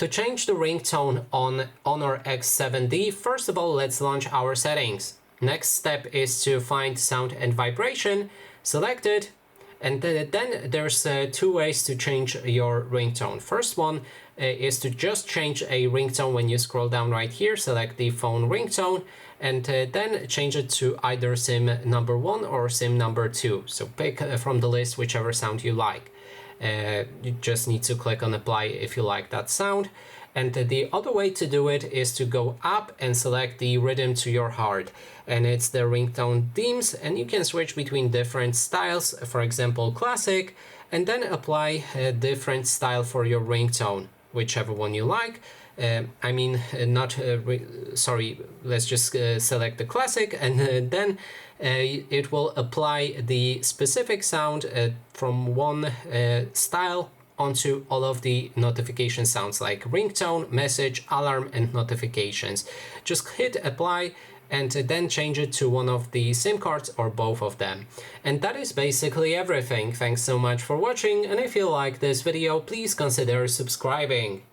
To change the ringtone on Honor X7D, first of all, let's launch our settings. Next step is to find sound and vibration, select it, and then there's two ways to change your ringtone. First one is to just change a ringtone. When you scroll down right here, select the phone ringtone, and then change it to either sim number 1 or sim number 2. So pick from the list whichever sound you like. You just need to click on apply if you like that sound. And the other way to do it is to go up and select the rhythm to your heart, and it's the ringtone themes, and you can switch between different styles, for example classic, and then apply a different style for your ringtone, whichever one you like. Let's just select the classic, and then it will apply the specific sound from one style onto all of the notification sounds like ringtone, message, alarm, and notifications. Just hit apply and then change it to one of the SIM cards or both of them. And that is basically everything. Thanks so much for watching, and if you like this video, please consider subscribing.